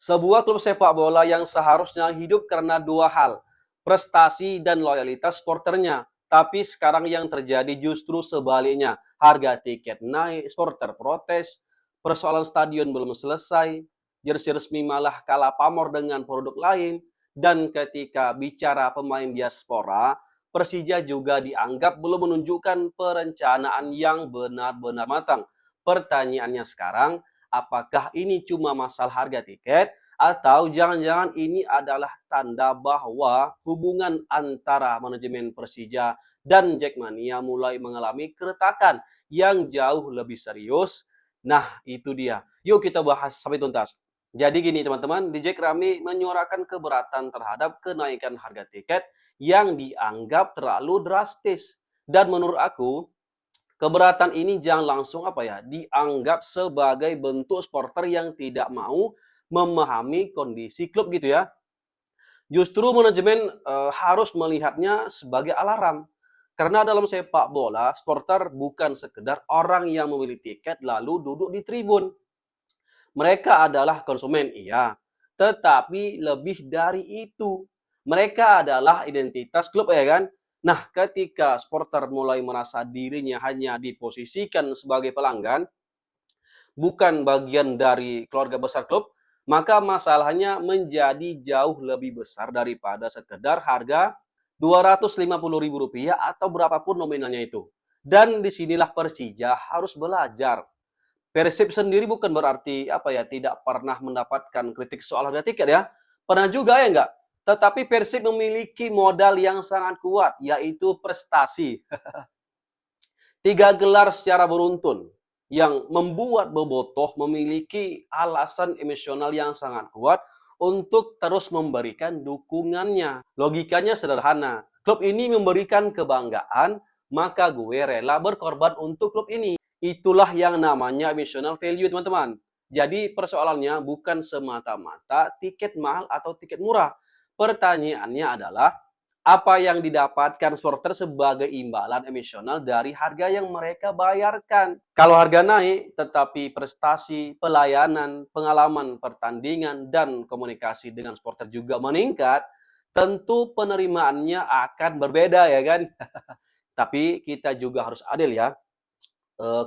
Sebuah klub sepak bola yang seharusnya hidup karena dua hal, prestasi dan loyalitas supporternya. Tapi sekarang yang terjadi justru sebaliknya. Harga tiket naik, supporter protes, persoalan stadion belum selesai, jersey resmi malah kalah pamor dengan produk lain, dan ketika bicara pemain diaspora, Persija juga dianggap belum menunjukkan perencanaan yang benar-benar matang. Pertanyaannya sekarang, apakah ini cuma masalah harga tiket atau jangan-jangan ini adalah tanda bahwa hubungan antara manajemen Persija dan Jackmania mulai mengalami keretakan yang jauh lebih serius? Nah, itu dia. Yuk kita bahas sampai tuntas. Jadi gini teman-teman, DJ Rami menyuarakan keberatan terhadap kenaikan harga tiket yang dianggap terlalu drastis. Dan menurut aku, keberatan ini jangan langsung dianggap sebagai bentuk supporter yang tidak mau memahami kondisi klub gitu ya. Justru manajemen harus melihatnya sebagai alarm. Karena dalam sepak bola, supporter bukan sekedar orang yang membeli tiket lalu duduk di tribun. Mereka adalah konsumen, iya. Tetapi lebih dari itu. Mereka adalah identitas klub, ya kan? Nah, ketika supporter mulai merasa dirinya hanya diposisikan sebagai pelanggan, bukan bagian dari keluarga besar klub, maka masalahnya menjadi jauh lebih besar daripada sekedar harga Rp250.000 atau berapapun nominalnya itu. Dan disinilah Persija harus belajar. Persib sendiri bukan berarti tidak pernah mendapatkan kritik soal harga tiket ya. Pernah juga ya enggak? Tetapi Persib memiliki modal yang sangat kuat, yaitu prestasi. 3 gelar secara beruntun yang membuat Bobotoh memiliki alasan emosional yang sangat kuat untuk terus memberikan dukungannya. Logikanya sederhana. Klub ini memberikan kebanggaan, maka gue rela berkorban untuk klub ini. Itulah yang namanya emotional value, teman-teman. Jadi persoalannya bukan semata-mata tiket mahal atau tiket murah. Pertanyaannya adalah apa yang didapatkan supporter sebagai imbalan emosional dari harga yang mereka bayarkan. Kalau harga naik, tetapi prestasi, pelayanan, pengalaman pertandingan, dan komunikasi dengan supporter juga meningkat, tentu penerimaannya akan berbeda ya kan. Tapi kita juga harus adil ya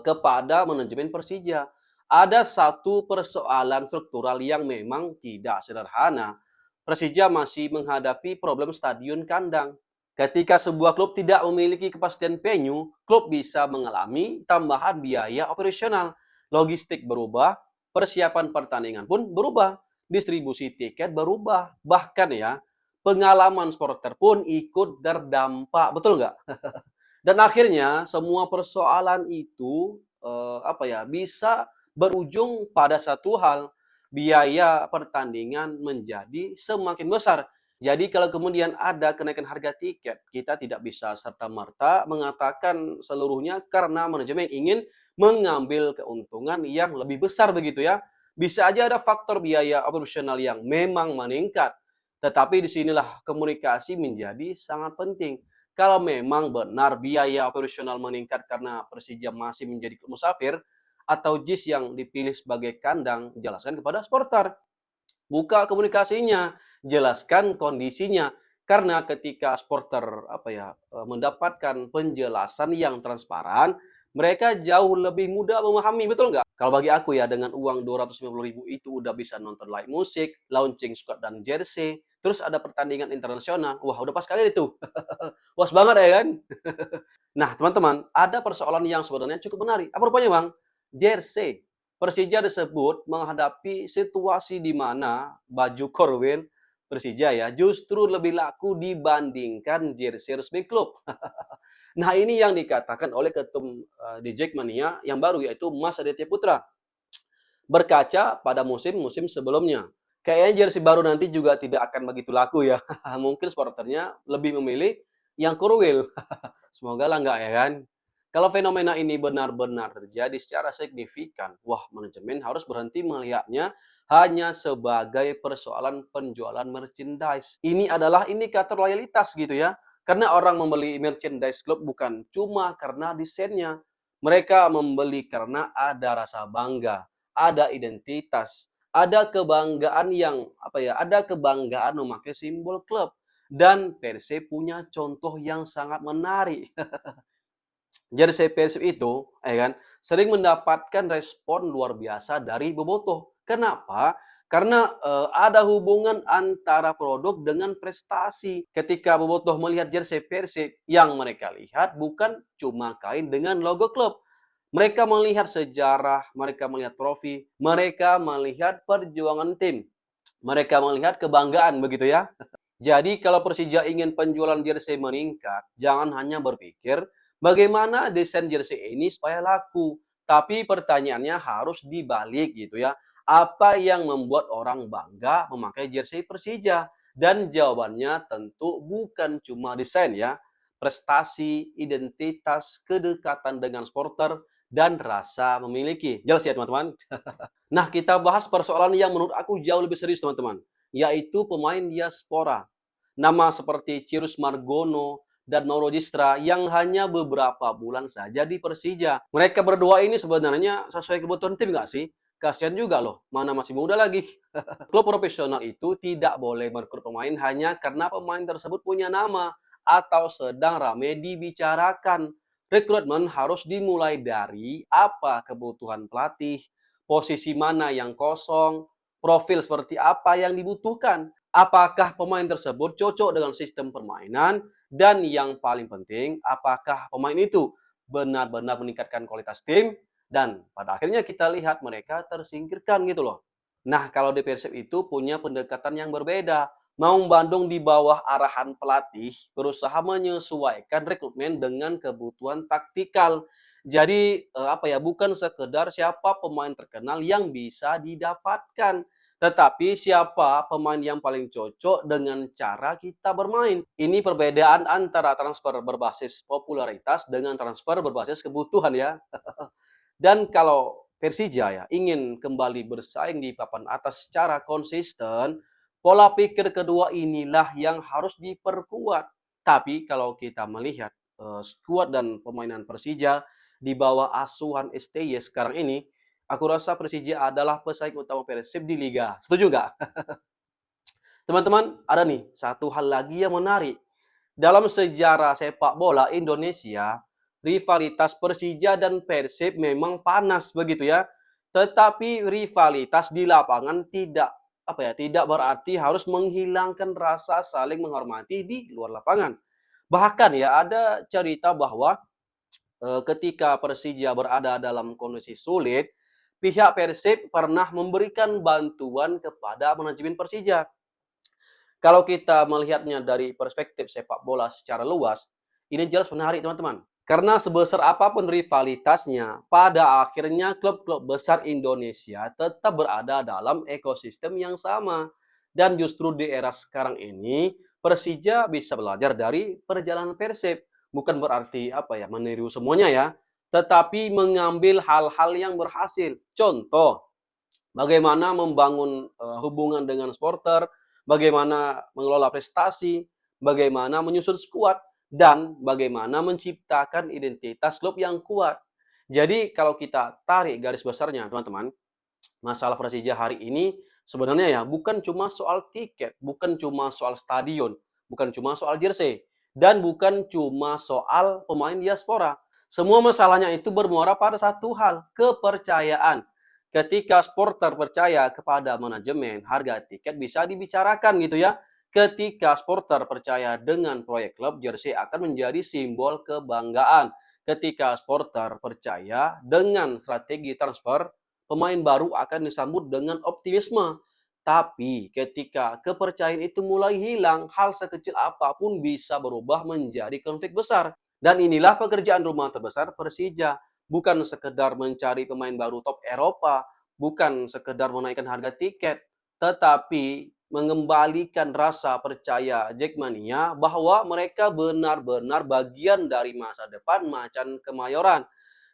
kepada manajemen Persija. Ada satu persoalan struktural yang memang tidak sederhana. Persija masih menghadapi problem stadion kandang. Ketika sebuah klub tidak memiliki kepastian venue, klub bisa mengalami tambahan biaya operasional. Logistik berubah, persiapan pertandingan pun berubah, distribusi tiket berubah, bahkan ya pengalaman supporter pun ikut terdampak. Betul nggak? Dan akhirnya semua persoalan itu bisa berujung pada satu hal, biaya pertandingan menjadi semakin besar. Jadi kalau kemudian ada kenaikan harga tiket, kita tidak bisa serta-merta mengatakan seluruhnya karena manajemen ingin mengambil keuntungan yang lebih besar begitu ya. Bisa aja ada faktor biaya operasional yang memang meningkat. Tetapi disinilah komunikasi menjadi sangat penting. Kalau memang benar biaya operasional meningkat karena Persija masih menjadi klub musafir atau JIS yang dipilih sebagai kandang, jelaskan kepada supporter. Buka komunikasinya, jelaskan kondisinya. Karena ketika supporter mendapatkan penjelasan yang transparan, mereka jauh lebih mudah memahami, betul nggak? Kalau bagi aku ya, dengan uang 250.000 itu udah bisa nonton live musik, launching squad dan jersey, terus ada pertandingan internasional, wah udah pas kali itu. Puas banget ya kan? Nah, teman-teman, ada persoalan yang sebenarnya cukup menarik. Apa rupanya, Bang? Jersey. Persija disebut menghadapi situasi di mana baju Corwin Persija ya justru lebih laku dibandingkan jersey resmi klub. Nah, ini yang dikatakan oleh ketum di Jackmania yang baru yaitu Mas Aditya Putra. Berkaca pada musim-musim sebelumnya. Kayaknya jersey baru nanti juga tidak akan begitu laku ya. Mungkin supporternya lebih memilih yang Kurwil. Semoga lah enggak ya kan. Kalau fenomena ini benar-benar terjadi secara signifikan, wah manajemen harus berhenti melihatnya hanya sebagai persoalan penjualan merchandise. Ini adalah indikator loyalitas gitu ya. Karena orang membeli merchandise klub bukan cuma karena desainnya. Mereka membeli karena ada rasa bangga, ada identitas, Ada kebanggaan yang apa ya? Ada kebanggaan memakai simbol klub dan Persib punya contoh yang sangat menarik. Jersey Persib itu, kan, sering mendapatkan respon luar biasa dari bobotoh. Kenapa? Karena ada hubungan antara produk dengan prestasi. Ketika bobotoh melihat jersey Persib, yang mereka lihat bukan cuma kain dengan logo klub. Mereka melihat sejarah, mereka melihat trofi, mereka melihat perjuangan tim, mereka melihat kebanggaan, begitu ya. Jadi kalau Persija ingin penjualan jersey meningkat, jangan hanya berpikir bagaimana desain jersey ini supaya laku. Tapi pertanyaannya harus dibalik gitu ya. Apa yang membuat orang bangga memakai jersey Persija? Dan jawabannya tentu bukan cuma desain ya. Prestasi, identitas, kedekatan dengan supporter, dan rasa memiliki. Jelas ya teman-teman? Nah, kita bahas persoalan yang menurut aku jauh lebih serius, teman-teman, yaitu pemain diaspora. Nama seperti Cirus Margono dan Mauro Gistra yang hanya beberapa bulan saja di Persija. Mereka berdua ini sebenarnya sesuai kebutuhan tim nggak sih? Kasihan juga loh, mana masih muda lagi. Klub profesional itu tidak boleh merekrut pemain hanya karena pemain tersebut punya nama atau sedang rame dibicarakan. Rekrutmen harus dimulai dari apa kebutuhan pelatih, posisi mana yang kosong, profil seperti apa yang dibutuhkan, apakah pemain tersebut cocok dengan sistem permainan, dan yang paling penting, apakah pemain itu benar-benar meningkatkan kualitas tim, dan pada akhirnya kita lihat mereka tersingkirkan gitu loh. Nah, kalau di Persib itu punya pendekatan yang berbeda. Maung Bandung di bawah arahan pelatih berusaha menyesuaikan rekrutmen dengan kebutuhan taktikal. Jadi apa ya, bukan sekedar siapa pemain terkenal yang bisa didapatkan, tetapi siapa pemain yang paling cocok dengan cara kita bermain. Ini perbedaan antara transfer berbasis popularitas dengan transfer berbasis kebutuhan ya. Dan kalau Persija ya ingin kembali bersaing di papan atas secara konsisten, pola pikir kedua inilah yang harus diperkuat. Tapi kalau kita melihat skuad dan permainan Persija di bawah asuhan STY sekarang ini, aku rasa Persija adalah pesaing utama Persib di liga. Setuju nggak? Teman-teman, ada nih satu hal lagi yang menarik. Dalam sejarah sepak bola Indonesia, rivalitas Persija dan Persib memang panas begitu ya. Tetapi rivalitas di lapangan tidak berarti harus menghilangkan rasa saling menghormati di luar lapangan. Bahkan ya ada cerita bahwa ketika Persija berada dalam kondisi sulit, pihak Persib pernah memberikan bantuan kepada manajemen Persija. Kalau kita melihatnya dari perspektif sepak bola secara luas, ini jelas menarik teman-teman. Karena sebesar apapun rivalitasnya, pada akhirnya klub-klub besar Indonesia tetap berada dalam ekosistem yang sama. Dan justru di era sekarang ini, Persija bisa belajar dari perjalanan Persib. Bukan berarti meniru semuanya ya, tetapi mengambil hal-hal yang berhasil. Contoh, bagaimana membangun hubungan dengan supporter, bagaimana mengelola prestasi, bagaimana menyusun skuad, dan bagaimana menciptakan identitas klub yang kuat. Jadi kalau kita tarik garis besarnya teman-teman, masalah Persija hari ini sebenarnya ya bukan cuma soal tiket, bukan cuma soal stadion, bukan cuma soal jersey, dan bukan cuma soal pemain diaspora. Semua masalahnya itu bermuara pada satu hal, kepercayaan. Ketika supporter percaya kepada manajemen, harga tiket bisa dibicarakan gitu ya. Ketika supporter percaya dengan proyek klub, jersey akan menjadi simbol kebanggaan. Ketika supporter percaya dengan strategi transfer, pemain baru akan disambut dengan optimisme. Tapi ketika kepercayaan itu mulai hilang, hal sekecil apapun bisa berubah menjadi konflik besar. Dan inilah pekerjaan rumah terbesar Persija. Bukan sekedar mencari pemain baru top Eropa, bukan sekedar menaikkan harga tiket, tetapi mengembalikan rasa percaya Jackmania bahwa mereka benar-benar bagian dari masa depan Macan Kemayoran.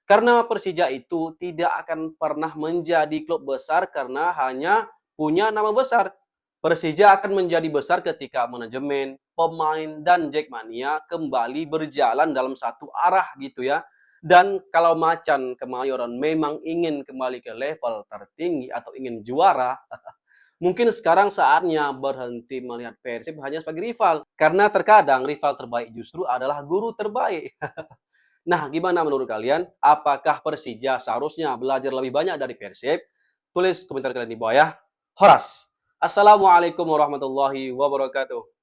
Karena Persija itu tidak akan pernah menjadi klub besar karena hanya punya nama besar. Persija akan menjadi besar ketika manajemen, pemain, dan Jackmania kembali berjalan dalam satu arah gitu ya. Dan kalau Macan Kemayoran memang ingin kembali ke level tertinggi atau ingin juara, mungkin sekarang saatnya berhenti melihat Persib hanya sebagai rival. Karena terkadang rival terbaik justru adalah guru terbaik. Nah, gimana menurut kalian? Apakah Persija seharusnya belajar lebih banyak dari Persib? Tulis komentar kalian di bawah ya. Horas. Assalamualaikum warahmatullahi wabarakatuh.